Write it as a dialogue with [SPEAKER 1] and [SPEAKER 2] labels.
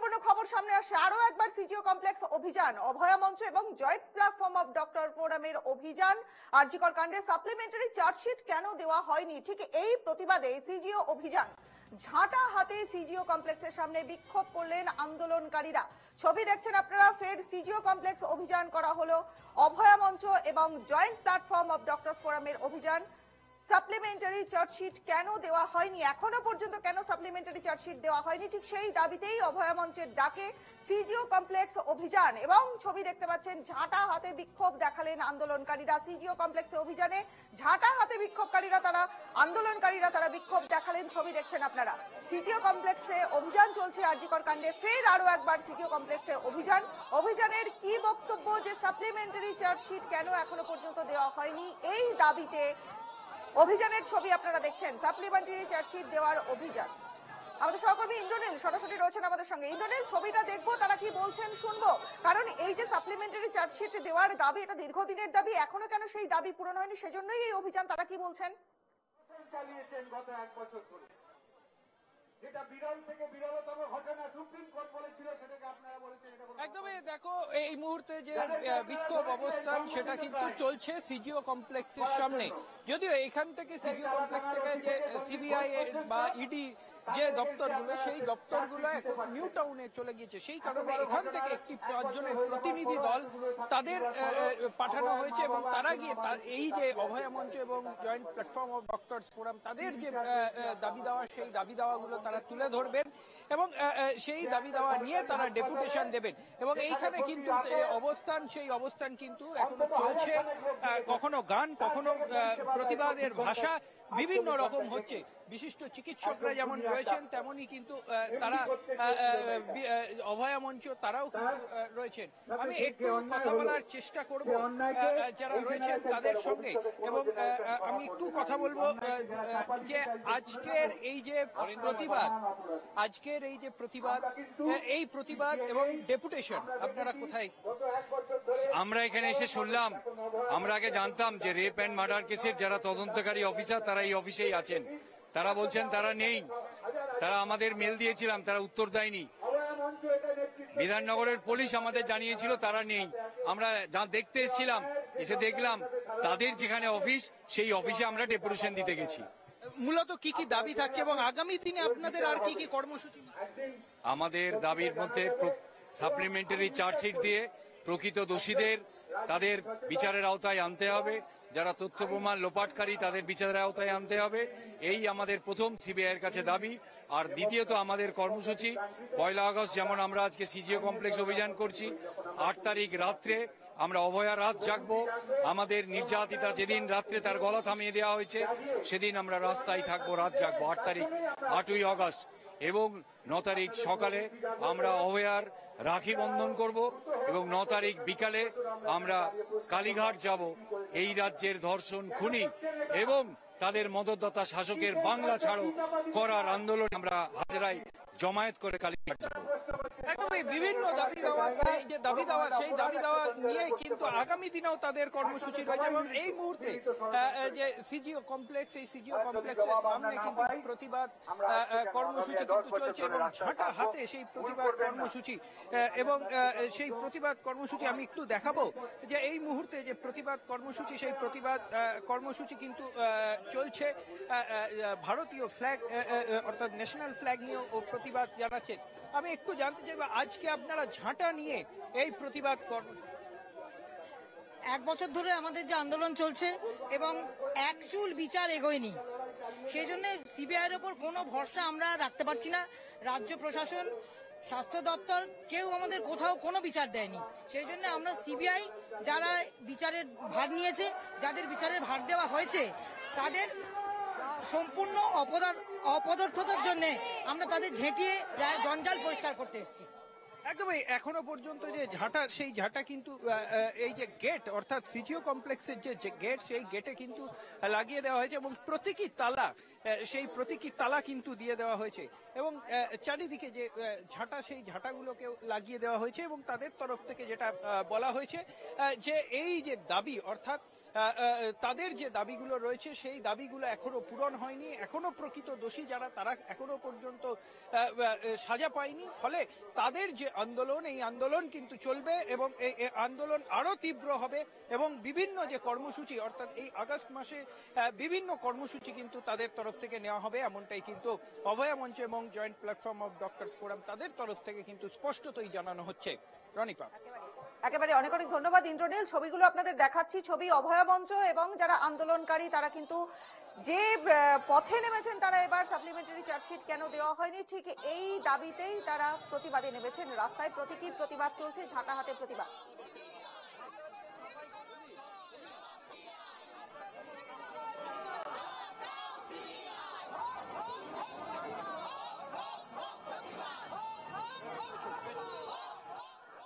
[SPEAKER 1] গুরুত্বপূর্ণ খবর সামনে আসে আরো একবার সিজিও কমপ্লেক্স অভিযান অভয়া মঞ্চ এবং জয়েন্ট প্ল্যাটফর্ম অফ ডক্টর ফোরামের অভিযান আরজিকর কাণ্ডে সাপ্লিমেন্টারি চার্জশিট কেন দেওয়া হয়নি ঠিক এই প্রতিবাদে সিজিও অভিযান ঝাঁটা হাতে সিজিও কমপ্লেক্সের সামনে বিক্ষোভ করলেন আন্দোলনকারীরা। ছবি দেখছেন আপনারা, ফের সিজিও কমপ্লেক্স অভিযান করা হলো, অভয়া মঞ্চ এবং জয়েন্ট প্ল্যাটফর্ম অফ ডক্টরস ফোরামের অভিযান। সাপ্লিমেন্টারি চার্জশিট কেন দেওয়া হয়নি, এখনো পর্যন্ত কেন সাপ্লিমেন্টারি চার্জশিট দেওয়া হয়নি, ঠিক সেই দাবিতেই অভয়া মঞ্চের ডাকে সিজিও কমপ্লেক্স অভিযান। এবং ছবি দেখতে পাচ্ছেন, ঝাঁটা হাতে বিক্ষোভ দেখালেন আন্দোলনকারীরা। সিজিও কমপ্লেক্সে অভিযানে ঝাঁটা হাতে বিক্ষোভকারীরা আন্দোলনকারীরা তারা বিক্ষোভ দেখালেন। ছবি দেখছেন আপনারা, সিজিও কমপ্লেক্সে অভিযান চলছে আরজিকর কাণ্ডে, ফের আরো একবার সিজিও কমপ্লেক্সে অভিযানের কি বক্তব্য, যে সাপ্লিমেন্টারি চার্জশিট কেন এখনো পর্যন্ত দেওয়া হয়নি, এই দাবিতে অভিযানের ছবি আপনারা দেখছেন। সাপ্লিমেন্টারি চার্জশিট দেওয়ার অভিযান। আমাদের সহকর্মী ইন্দ্রনীল সরাসরি রয়েছেন আমাদের সঙ্গে। ইন্দ্রনীল, ছবিটা দেখবো, তারা কি বলছেন শুনবো, কারণ এই যে সাপ্লিমেন্টারি চার্জশিট দেওয়ার দাবি, এটা দীর্ঘদিনের দাবি, এখনো কেন সেই দাবি পূরণ হয়নি, সেজন্যই এই অভিযান। তারা কি বলছেন?
[SPEAKER 2] চালিয়েছেন গত 1 বছর ধরে, যেটা বিরল থেকে বিরলতম ঘটনা সুপ্রিম কোর্ট বলেছিল, সেটাকে আপনারা বলেছেন
[SPEAKER 3] একদমই। দেখো, এই মুহূর্তে যে বিক্ষোভ অবস্থান সেটা কিন্তু চলছে সিজিও কমপ্লেক্সের সামনে। যদিও এখান থেকে সিজিও কমপ্লেক্স থেকে যে সিবিআই বা ইডি যে দপ্তরগুলো, সেই দপ্তরগুলো এখন নিউ টাউনে চলে গিয়েছে। সেই কারণে এখান থেকে একটি 5 জনের প্রতিনিধি দল তাদের পাঠানো হয়েছে এবং তারা গিয়ে এই যে অভয়া মঞ্চ এবং joint platform of doctors forum তাদের যে দাবি দেওয়া, সেই দাবি দেওয়াগুলো তারা তুলে ধরবেন এবং সেই দাবি দেওয়া নিয়ে তারা ডেপুটেশন দেবেন। এবং এইখানে কিন্তু অবস্থান, সেই অবস্থান কিন্তু এখনো চলছে। কখনো গান, কখনো প্রতিবাদের ভাষা বিভিন্ন রকম হচ্ছে। বিশিষ্ট চিকিৎসকরা যেমন রয়েছেন, তেমনই কিন্তু তারা অভয়া মঞ্চ তারাও কিন্তু রয়েছেন। আমি একটু কথা বলার চেষ্টা করব যারা রয়েছেন তাদের সঙ্গে, এবং আমি একটু কথা বলবো যে আজকের এই যে প্রতিবাদ এবং ডেপুটেশন আপনারা কোথায়?
[SPEAKER 4] আমরা এখানে এসে শুনলাম, আমরা আগে জানতাম যে রেপ অ্যান্ড মার্ডার কেসের যারা তদন্তকারী অফিসার তারা এই অফিসেই আছেন। তারা বলছেন তারা নেই, তারা আমাদের মেল দিয়েছিলাম, তারা উত্তর দেয়নি। বিধাননগরের পুলিশ আমাদের জানিয়েছিল তারা নেই। আমরা যা দেখতে এসেছিলাম, এসে দেখলাম তাদের যেখানে অফিস, সেই অফিসে আমরা ডেপুটেশন দিতে গেছি।
[SPEAKER 3] মূলত কি কি দাবি থাকছে এবং আগামী দিনে আপনাদের আর কি কি কর্মসূচি?
[SPEAKER 4] আমাদের দাবির মধ্যে সাপ্লিমেন্টারি চার্জশিট দিয়ে প্রকৃত দোষীদের তাদের বিচারের আওতায় আনতে হবে, যারা তথ্য প্রমাণ লোপাটকারী তাদের বিচারের আওতায় আনতে হবে। এই আমাদের প্রথম সিবিআই এর কাছে দাবি। আর দ্বিতীয়ত আমাদের কর্মসূচি 1 আগস্ট যেমন আমরা আজকে সিজিও কমপ্লেক্স অভিযান করছি, 8 তারিখ রাত্রে আমরা অভয়া রাত জাগবো। আমাদের নির্যাতিতা যেদিন রাত্রে তার গলা থামিয়ে দেওয়া হয়েছে, সেদিন আমরা রাস্তায় থাকবো, রাত জাগবো। 8 তারিখ 8ই আগস্ট এবং 9 তারিখ সকালে আমরা অভয়ার রাখি বন্ধন করব এবং 9 তারিখ বিকালে আমরা কালীঘাট যাব। এই রাজ্যের ধর্ষণ, খুনি এবং তাদের মদতদাতা শাসকের বাংলা ছাড়ো করার আন্দোলন আমরা হাজরায় জমায়েত করে কালীঘাট যাব।
[SPEAKER 3] একদমই বিভিন্ন দাবি দেওয়া, এই যে দাবি দেওয়া, সেই দাবি দেওয়া নিয়ে কিন্তু আগামী দিনেও তাদের কর্মসূচি রয়েছে। এবং এই মুহূর্তে যে সিজিও কমপ্লেক্স, এই সিজিও কমপ্লেক্সের সামনে কিন্তু প্রতিবাদ কর্মসূচি কিন্তু চলছে এবং ঝাঁটা হাতে সেই প্রতিবাদ কর্মসূচি। এবং সেই প্রতিবাদ কর্মসূচি আমি একটু দেখাবো যে এই মুহূর্তে যে প্রতিবাদ কর্মসূচি, সেই প্রতিবাদ কর্মসূচি কিন্তু চলছে। ভারতীয় ফ্ল্যাগ অর্থাৎ ন্যাশনাল ফ্ল্যাগ নিয়েও প্রতিবাদ জানাচ্ছে। আমি একটু জানতে চাইব, আজকে আপনারা ঝাঁটা নিয়ে এই প্রতিবাদ কর্মসূচি?
[SPEAKER 5] 1 বছর ধরে আমাদের যে আন্দোলন চলছে এবং একচুল বিচার এগোয়নি, সেই জন্য সিবিআইয়ের ওপর কোনো ভরসা আমরা রাখতে পারছি না। রাজ্য প্রশাসন, স্বাস্থ্য দপ্তর, কেউ আমাদের কোথাও কোনো বিচার দেয়নি। সেই জন্য আমরা সিবিআই যারা বিচারের ভার নিয়েছে, যাদের বিচারের ভার দেওয়া হয়েছে, তাদের সম্পূর্ণ অপদার্থতার জন্য আমরা তাদের ঝেঁটিয়ে জঞ্জাল পরিষ্কার করতে এসেছি।
[SPEAKER 3] একদমই। এখনো পর্যন্ত যে ঝাঁটা, সেই ঝাঁটা কিন্তু এই যে গেট অর্থাৎ সিজিও কমপ্লেক্সের যে গেট, সেই গেটে কিন্তু লাগিয়ে দেওয়া হয়েছে এবং প্রতীকী তালা সেই প্রতীকী তালা কিন্তু দিয়ে দেওয়া হয়েছে এবং চারিদিকে যে ঝাঁটা সেই ঝাঁটাগুলোকেও লাগিয়ে দেওয়া হয়েছে এবং তাদের তরফ থেকে যেটা বলা হয়েছে যে এই যে দাবি অর্থাৎ তাদের যে দাবিগুলো রয়েছে সেই দাবিগুলো এখনো পূরণ হয়নি, এখনো প্রকৃত দোষী যারা তারা এখনো পর্যন্ত সাজা পায়নি, ফলে তাদের যে আন্দোলন এই আন্দোলন কিন্তু চলবে এবং এই আন্দোলন আরো তীব্র হবে এবং বিভিন্ন যে কর্মসূচি অর্থাৎ এই আগস্ট মাসে বিভিন্ন কর্মসূচি কিন্তু তাদের তরফ থেকে নেওয়া হবে, এমনটাই কিন্তু অভয়া মঞ্চ এবং joint platform of doctors forum তাদের তরফ থেকে কিন্তু স্পষ্টতই জানানো হচ্ছে। রনিপা,
[SPEAKER 1] একেবারে অনেক অনেক ধন্যবাদ ইন্দ্রনীল। ছবিগুলো আপনাদের দেখাচ্ছি, ছবি অভয়া মঞ্চ এবং যারা আন্দোলনকারী তারা কিন্তু যে পথে নেমেছেন তারা এবার সাপ্লিমেন্টারি চার্জশিট কেন দেওয়া হয়নি ঠিক এই দাবিতেই তারা প্রতিবাদে নেমেছেন রাস্তায়। প্রতীকী প্রতিবাদ চলছে, ঝাঁটা হাতে প্রতিবাদ।